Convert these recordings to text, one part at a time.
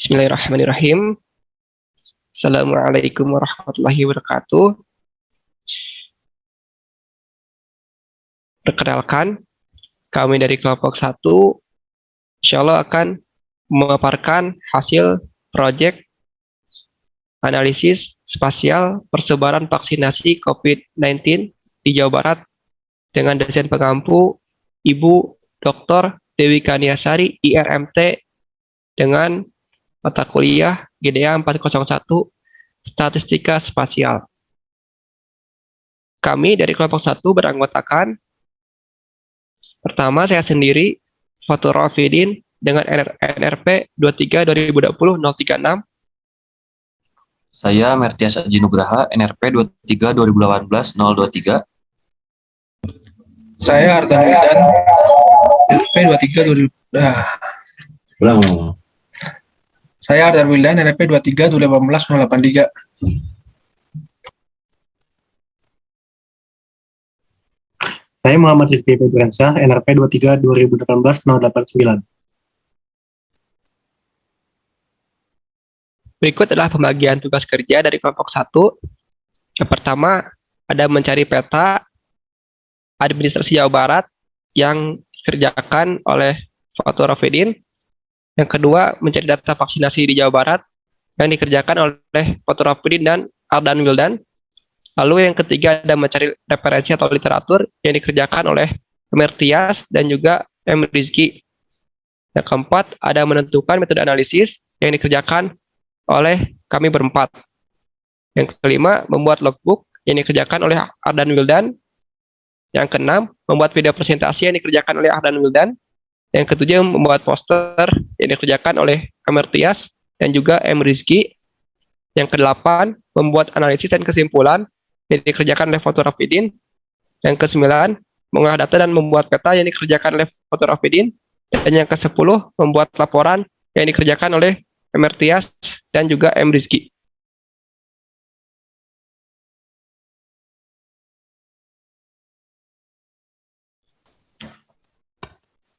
Bismillahirrahmanirrahim. Assalamualaikum warahmatullahi wabarakatuh. Perkenalkan, kami dari kelompok 1, insya Allah akan memaparkan hasil proyek analisis spasial persebaran vaksinasi COVID-19 di Jawa Barat dengan dosen pengampu Ibu Dr. Dewi Kaniasari, IRMT, dengan mata kuliah GDA 401 Statistika Spasial. Kami dari kelompok 1 beranggotakan, pertama saya sendiri, Fatur Rafidin dengan NRP 23-2020-036. Saya Mertias Aji Nugraha, NRP 23-2018-023. Saya Ardan Wildan, NRP 23 Ulang. Saya Ardan Wildan, NRP 23-2018-083. Saya Muhammad Rizky Febriansyah, NRP 23-2018-089. Berikut adalah pembagian tugas kerja dari kelompok 1. Yang pertama, ada mencari peta administrasi Jawa Barat yang dikerjakan oleh Fatur Rafidin. Yang kedua, mencari data vaksinasi di Jawa Barat yang dikerjakan oleh Fatur Rafidin dan Ardan Wildan. Lalu yang ketiga, ada mencari referensi atau literatur yang dikerjakan oleh Mertias dan juga M. Rizky. Yang keempat, ada menentukan metode analisis yang dikerjakan oleh kami berempat. Yang kelima, membuat logbook yang dikerjakan oleh Ardan Wildan. Yang keenam, membuat video presentasi yang dikerjakan oleh Ardan Wildan. Yang ketujuh, membuat poster yang dikerjakan oleh Mertias dan juga M. Rizky. Yang kedelapan, membuat analisis dan kesimpulan yang dikerjakan oleh Fatur Rafidin. Yang kesembilan, mengolah data dan membuat peta yang dikerjakan oleh Fatur Rafidin. Dan yang kesepuluh, membuat laporan yang dikerjakan oleh Mertias dan juga M. Rizky.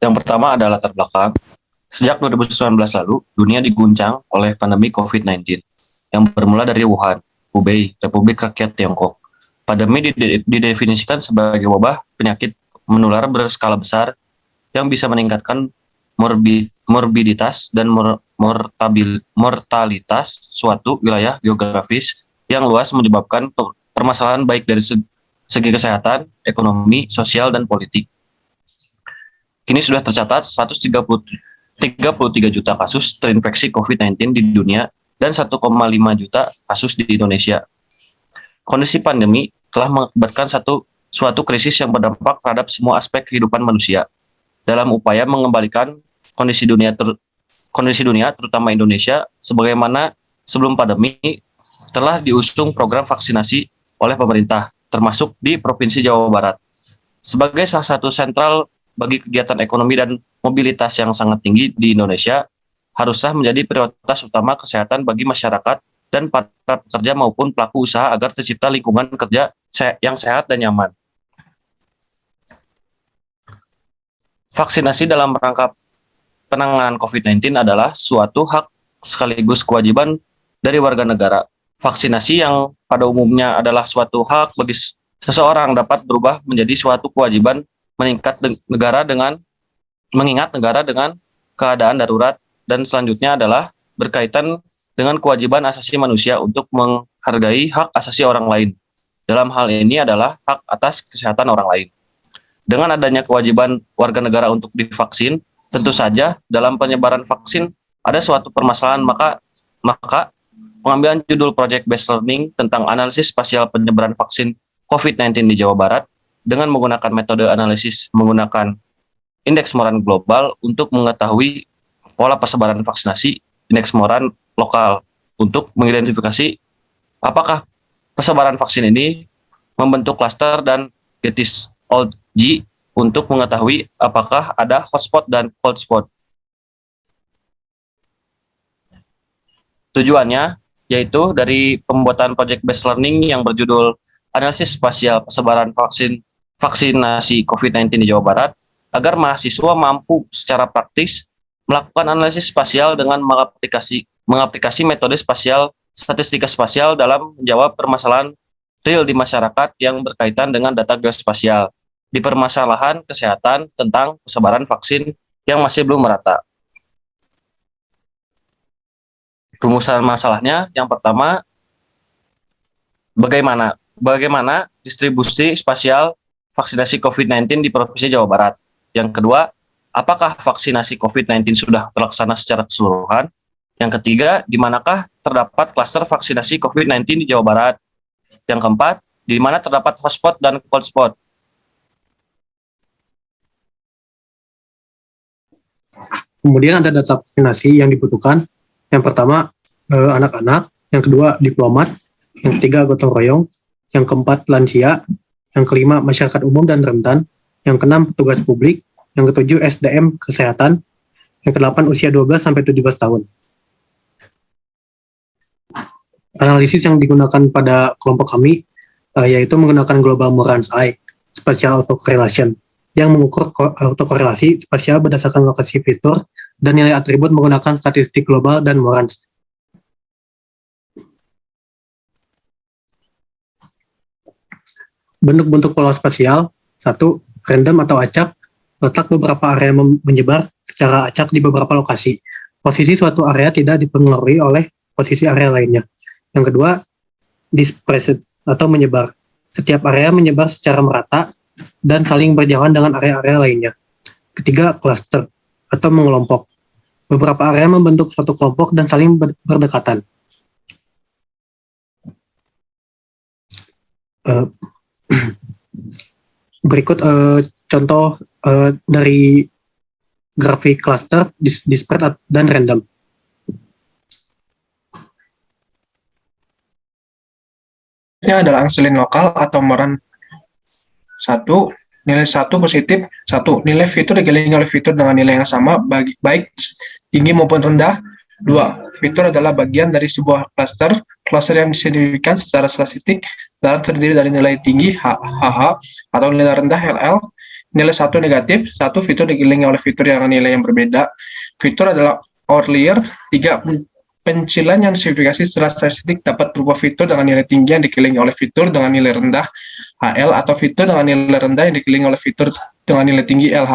Yang pertama adalah latar belakang. Sejak 2019 lalu, dunia diguncang oleh pandemi COVID-19 yang bermula dari Wuhan, Hubei, Republik Rakyat Tiongkok. Pandemi didefinisikan sebagai wabah penyakit menular berskala besar yang bisa meningkatkan morbiditas dan mortalitas suatu wilayah geografis yang luas, menyebabkan permasalahan baik dari segi kesehatan, ekonomi, sosial, dan politik. Kini sudah tercatat 133 juta kasus terinfeksi COVID-19 di dunia dan 1,5 juta kasus di Indonesia. Kondisi pandemi telah mengakibatkan suatu krisis yang berdampak terhadap semua aspek kehidupan manusia. Dalam upaya mengembalikan kondisi dunia terutama Indonesia sebagaimana sebelum pandemi, telah diusung program vaksinasi oleh pemerintah, termasuk di Provinsi Jawa Barat. Sebagai salah satu sentral bagi kegiatan ekonomi dan mobilitas yang sangat tinggi di Indonesia, haruslah menjadi prioritas utama kesehatan bagi masyarakat dan para pekerja maupun pelaku usaha agar tercipta lingkungan kerja yang sehat dan nyaman. Vaksinasi dalam rangka penanganan COVID-19 adalah suatu hak sekaligus kewajiban dari warga negara. Vaksinasi yang pada umumnya adalah suatu hak bagi seseorang dapat berubah menjadi suatu kewajiban mengingat negara dengan keadaan darurat, dan selanjutnya adalah berkaitan dengan kewajiban asasi manusia untuk menghargai hak asasi orang lain. Dalam hal ini adalah hak atas kesehatan orang lain. Dengan adanya kewajiban warga negara untuk divaksin, tentu saja dalam penyebaran vaksin ada suatu permasalahan, maka pengambilan judul Project Based Learning tentang analisis spasial penyebaran vaksin COVID-19 di Jawa Barat dengan menggunakan metode analisis menggunakan indeks Moran global untuk mengetahui pola persebaran vaksinasi, indeks Moran lokal untuk mengidentifikasi apakah persebaran vaksin ini membentuk klaster, dan Getis-Olg untuk mengetahui apakah ada hotspot dan cold spot. Tujuannya yaitu dari pembuatan Project Based Learning yang berjudul Analisis Spasial Persebaran Vaksinasi COVID-19 di Jawa Barat, agar mahasiswa mampu secara praktis melakukan analisis spasial dengan mengaplikasi metode statistika spasial dalam menjawab permasalahan real di masyarakat yang berkaitan dengan data geospasial di permasalahan kesehatan tentang persebaran vaksin yang masih belum merata. Rumusan masalahnya yang pertama, bagaimana distribusi spasial vaksinasi COVID-19 di Provinsi Jawa Barat. Yang kedua, apakah vaksinasi COVID-19 sudah terlaksana secara keseluruhan? Yang ketiga, di manakah terdapat klaster vaksinasi COVID-19 di Jawa Barat? Yang keempat, di mana terdapat hotspot dan cold spot? Kemudian ada data vaksinasi yang dibutuhkan. Yang pertama, anak-anak. Yang kedua, diplomat. Yang ketiga, gotong royong. Yang keempat, lansia. Yang kelima, masyarakat umum dan rentan. Yang keenam, petugas publik. Yang ketujuh, SDM kesehatan. Yang kedelapan, usia 12-17 tahun. Analisis yang digunakan pada kelompok kami yaitu menggunakan Global Moran's Eye, Spatial Autocorrelation, yang mengukur autokorelasi spasial berdasarkan lokasi fitur dan nilai atribut menggunakan statistik global dan Moran's. Bentuk-bentuk pola spasial: 1. Random atau acak, letak beberapa area menyebar secara acak di beberapa lokasi. Posisi suatu area tidak dipengaruhi oleh posisi area lainnya. Yang kedua, dispersed atau menyebar. Setiap area menyebar secara merata dan saling berjauhan dengan area-area lainnya. Ketiga, cluster atau mengelompok. Beberapa area membentuk suatu kelompok dan saling berdekatan. Berikut contoh dari grafik cluster, disparate dan random. Ini adalah angselin lokal atau moran 1, nilai 1 positif, 1, nilai fitur dikelilingi oleh fitur dengan nilai yang sama, baik tinggi maupun rendah. 2, fitur adalah bagian dari sebuah cluster yang disignifikan secara statistik dan terdiri dari nilai tinggi HH atau nilai rendah LL. Nilai 1 negatif, 1, fitur dikelilingi oleh fitur yang nilai yang berbeda. Fitur adalah outlier. 3, pencilan yang disignifikasi secara statistik dapat berupa fitur dengan nilai tinggi yang dikelilingi oleh fitur dengan nilai rendah HL atau fitur dengan nilai rendah yang dikelilingi oleh fitur dengan nilai tinggi LH.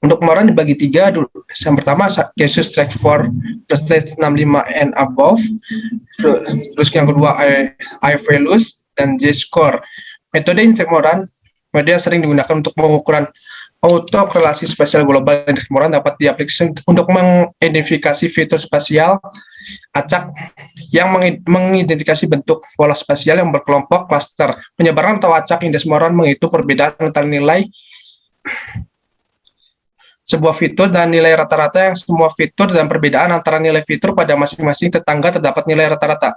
Untuk moran dibagi 3 dulu. Yang pertama, cases track for the stage 65 and above. Terus yang kedua, I values dan J score. Metode indeks moran, metode yang sering digunakan untuk pengukuran autokorelasi spasial global. Indeks moran dapat diaplikasikan untuk mengidentifikasi fitur spasial acak yang mengidentifikasi bentuk pola spasial yang berkelompok klaster. Penyebaran atau acak indeks moran menghitung perbedaan antara nilai sebuah fitur dan nilai rata-rata yang semua fitur dan perbedaan antara nilai fitur pada masing-masing tetangga terdapat nilai rata-rata.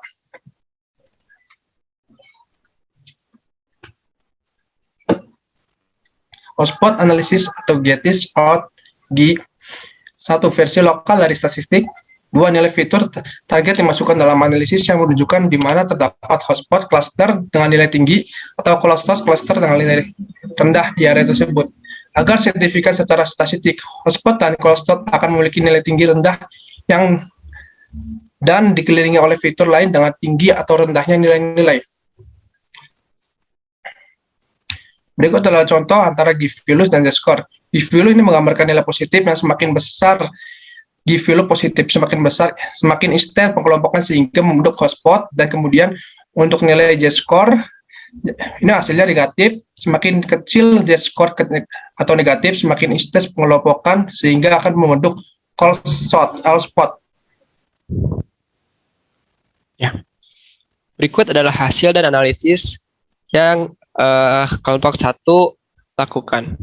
Hotspot analysis atau GETIS out G. 1, versi lokal dari statistik. 2, nilai fitur target dimasukkan dalam analisis yang menunjukkan di mana terdapat hotspot cluster dengan nilai tinggi atau cluster dengan nilai rendah di area tersebut. Agar signifikan secara statistik, hotspot dan cluster akan memiliki nilai tinggi rendah dan dikelilingi oleh fitur lain dengan tinggi atau rendahnya nilai-nilai. Berikut adalah contoh antara G-value dan Z-score. G-value ini menggambarkan nilai positif yang semakin besar. G-value positif semakin besar, semakin instan pengelompokan sehingga membentuk hotspot, dan kemudian untuk nilai Z-score, ini hasilnya negatif, semakin kecil Z-score atau negatif, semakin instan pengelompokan sehingga akan membentuk cold spot. Ya. Berikut adalah hasil dan analisis yang kelompok 1 lakukan.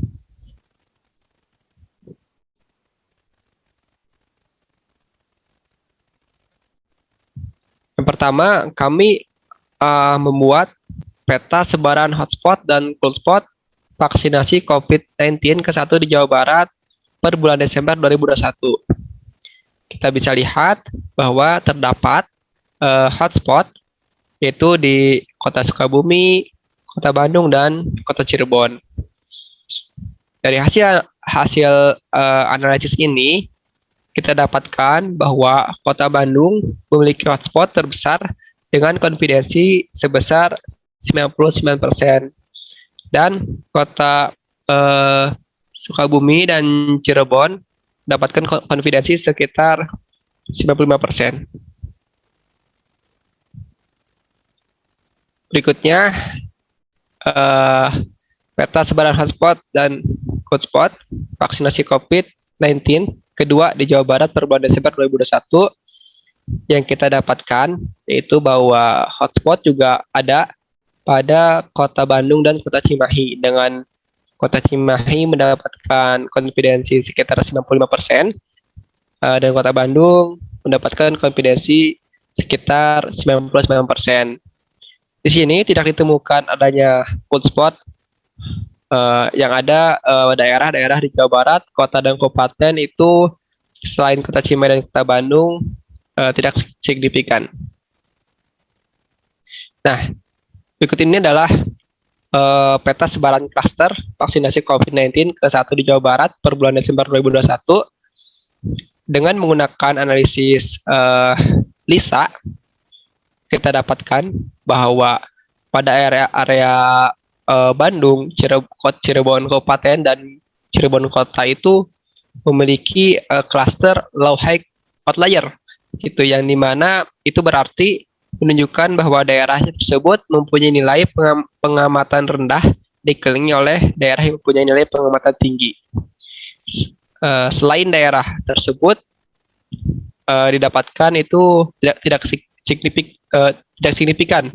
Yang pertama, kami membuat peta sebaran hotspot dan cold spot vaksinasi COVID-19 ke-1 di Jawa Barat per bulan Desember 2021. Kita bisa lihat bahwa terdapat hotspot yaitu di Kota Sukabumi, Kota Bandung, dan Kota Cirebon. Dari hasil analisis ini, kita dapatkan bahwa Kota Bandung memiliki hotspot terbesar dengan konfidensi sebesar 99%, dan Kota Sukabumi dan Cirebon mendapatkan konfidensi sekitar 95%. Berikutnya, peta sebaran hotspot dan hotspot vaksinasi COVID-19 kedua di Jawa Barat per bulan Desember 2021 yang kita dapatkan, yaitu bahwa hotspot juga ada pada Kota Bandung dan Kota Cimahi, dengan Kota Cimahi mendapatkan konfidensi sekitar 95%, dan Kota Bandung mendapatkan konfidensi sekitar 99%. Di sini tidak ditemukan adanya hotspot, yang ada daerah-daerah di Jawa Barat, kota dan kabupaten itu selain Kota Cimahi dan Kota Bandung tidak signifikan. Nah, berikut ini adalah peta sebaran klaster vaksinasi COVID-19 ke-1 di Jawa Barat per bulan Desember 2021 dengan menggunakan analisis LISA. Kita dapatkan bahwa pada area Bandung, Cirebon Kabupaten, dan Cirebon Kota itu memiliki klaster low high outlier, gitu, yang dimana itu berarti menunjukkan bahwa daerah tersebut mempunyai nilai pengamatan rendah dikelilingi oleh daerah yang mempunyai nilai pengamatan tinggi. Selain daerah tersebut didapatkan itu tidak signifikan.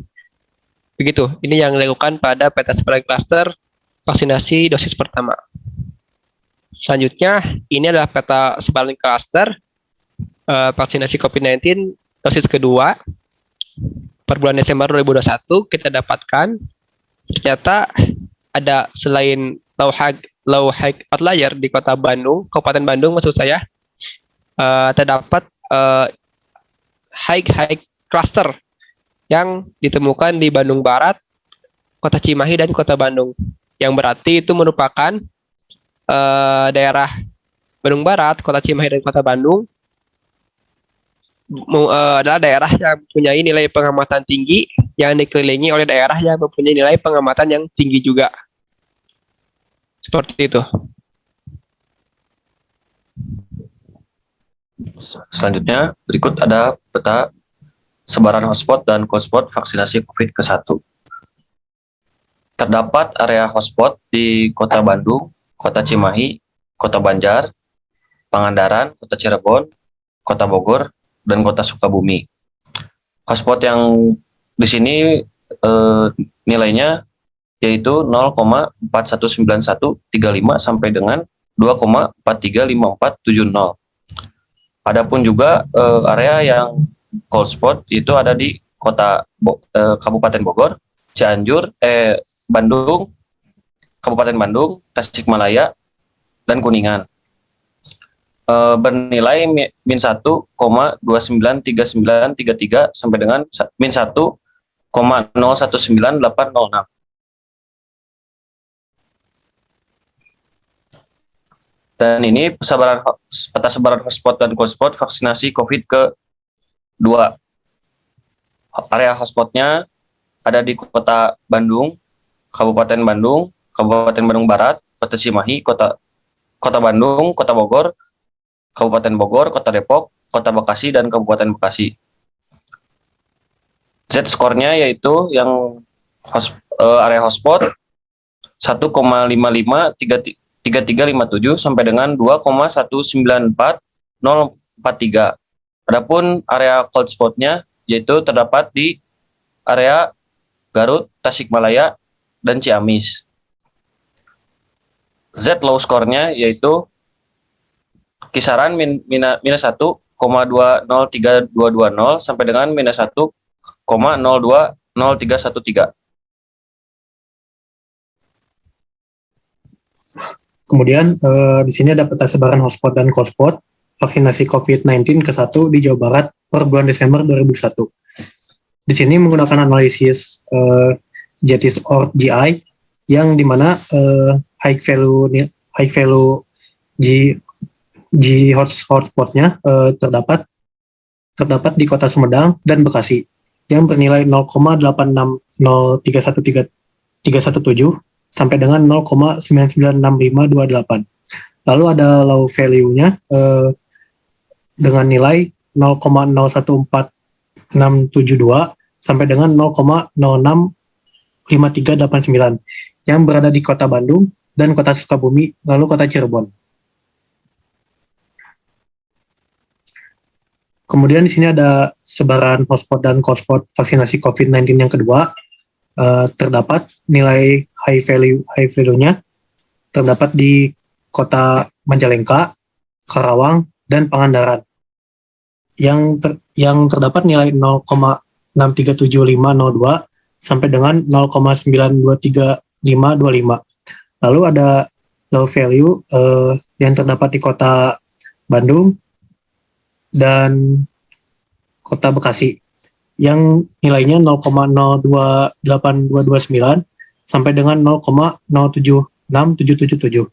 Begitu, ini yang dilakukan pada peta sebaran klaster vaksinasi dosis pertama. Selanjutnya, ini adalah peta sebaran klaster vaksinasi COVID-19 dosis kedua per bulan Desember 2021. Kita dapatkan ternyata ada selain low high outlier di Kota Bandung, Kabupaten Bandung maksud saya, terdapat high cluster yang ditemukan di Bandung Barat, Kota Cimahi, dan Kota Bandung, yang berarti itu merupakan daerah Bandung Barat, Kota Cimahi, dan Kota Bandung adalah daerah yang mempunyai nilai pengamatan tinggi yang dikelilingi oleh daerah yang mempunyai nilai pengamatan yang tinggi juga. Seperti itu. Selanjutnya, berikut ada peta sebaran hotspot dan cold vaksinasi COVID ke-1. Terdapat area hotspot di Kota Bandung, Kota Cimahi, Kota Banjar, Pangandaran, Kota Cirebon, Kota Bogor, dan Kota Sukabumi. Hotspot yang di sini nilainya yaitu 0,419135 sampai dengan 2,435470. Adapun juga area yang cold spot itu ada di Kabupaten Bogor, Cianjur, Bandung, Kabupaten Bandung, Tasikmalaya, dan Kuningan. Bernilai min 1,293933 sampai dengan min 1,019806. Dan ini peta sebaran hotspot dan cold spot vaksinasi COVID ke-2. Area hotspotnya ada di Kota Bandung, Kabupaten Bandung, Kabupaten Bandung Barat, Kota Cimahi, Kota Bandung, Kota Bogor, Kabupaten Bogor, Kota Depok, Kota Bekasi, dan Kabupaten Bekasi. Z-skornya yaitu yang area hotspot 1,553357 sampai dengan 2,194043. Adapun area cold spotnya yaitu terdapat di area Garut, Tasikmalaya, dan Ciamis. Z low skornya yaitu kisaran minus 1,203220 sampai dengan minus 1,020313. Kemudian di sini ada peta sebaran hotspot dan cold spot vaksinasi COVID-19 ke-1 di Jawa Barat per bulan Desember 2021. Di sini menggunakan analisis JETIS or GI yang dimana high value G hotspotnya terdapat di Kota Sumedang dan Bekasi yang bernilai 0,860317 sampai dengan 0,996528. Lalu ada low value-nya dengan nilai 0,014672 sampai dengan 0,065389 yang berada di Kota Bandung dan Kota Sukabumi, lalu Kota Cirebon. Kemudian di sini ada sebaran hotspot dan hotspot vaksinasi COVID-19 yang kedua. Terdapat nilai high value-nya terdapat di Kota Majalengka, Karawang, dan Pangandaran. Yang terdapat nilai 0,637502 sampai dengan 0,923525. Lalu ada low value yang terdapat di Kota Bandung dan Kota Bekasi yang nilainya 0,028229 sampai dengan 0,076777.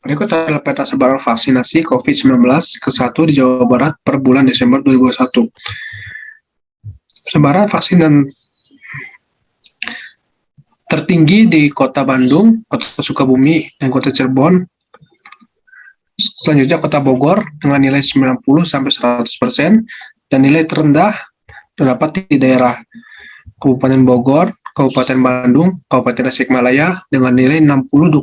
Berikut adalah peta sebaran vaksinasi COVID-19 ke-1 di Jawa Barat per bulan Desember 2021. Sebaran vaksin dan tertinggi di Kota Bandung, Kota Sukabumi, dan Kota Cirebon. Selanjutnya Kota Bogor dengan nilai 90-100% dan nilai terendah terdapat di daerah Kabupaten Bogor, Kabupaten Bandung, Kabupaten Tasikmalaya dengan nilai 60,24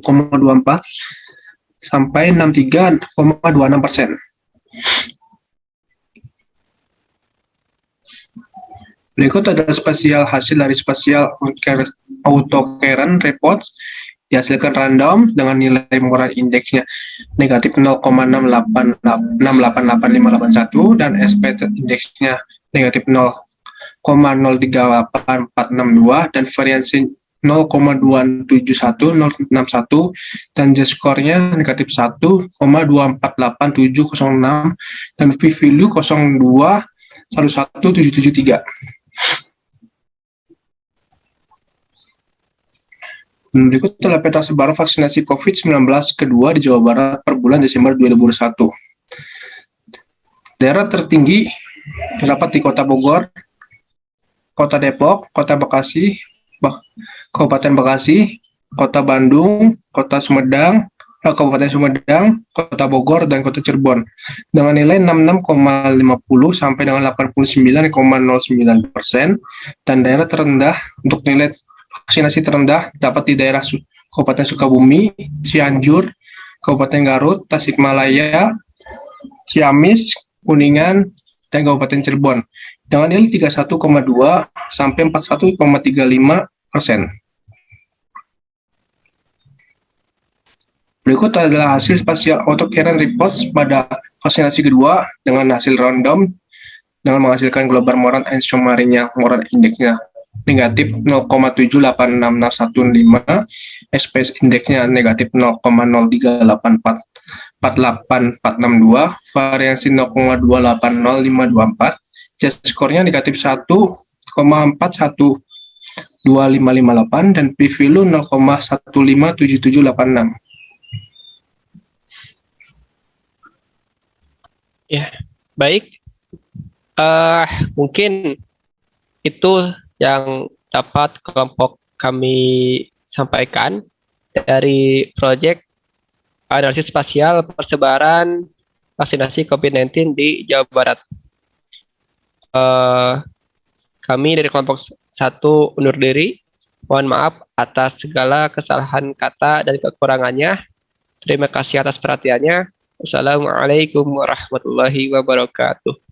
sampai 63,26%. Berikut adalah hasil dari spesial autocaren reports dihasilkan random dengan nilai moral indeksnya negatif 0,688581 dan SP indeksnya negatif 0,038462 dan variansi 0,271061 dan Z-score-nya negatif 1,248706 dan p-value 0,21773. Berikut adalah peta sebaran vaksinasi COVID-19 kedua di Jawa Barat per bulan Desember 2021. Daerah tertinggi terdapat di Kota Bogor, Kota Depok, Kota Bekasi, Kabupaten Bekasi, Kota Bandung, Kabupaten Sumedang, Kota Bogor, dan Kota Cirebon dengan nilai 66,50 sampai dengan 89,09% dan daerah terendah untuk nilai vaksinasi terendah dapat di daerah Kabupaten Sukabumi, Cianjur, Kabupaten Garut, Tasikmalaya, Ciamis, Kuningan, dan Kabupaten Cirebon dengan nilai 31,2 sampai 41,35%. Berikut adalah hasil spesial autocaren reports pada vaksinasi kedua dengan hasil random dengan menghasilkan global moral and summary-nya moral indeksnya negatif 0,786615, SPS indeksnya negatif 0,03844862, variansi 0,280524, Z-score-nya negatif 1,412558 dan p-value 0,157786. Ya, baik. Mungkin itu yang dapat kelompok kami sampaikan dari proyek analisis spasial persebaran vaksinasi COVID-19 di Jawa Barat. Kami dari kelompok 1 undur diri. Mohon maaf atas segala kesalahan kata dan kekurangannya. Terima kasih atas perhatiannya. Wassalamualaikum warahmatullahi wabarakatuh.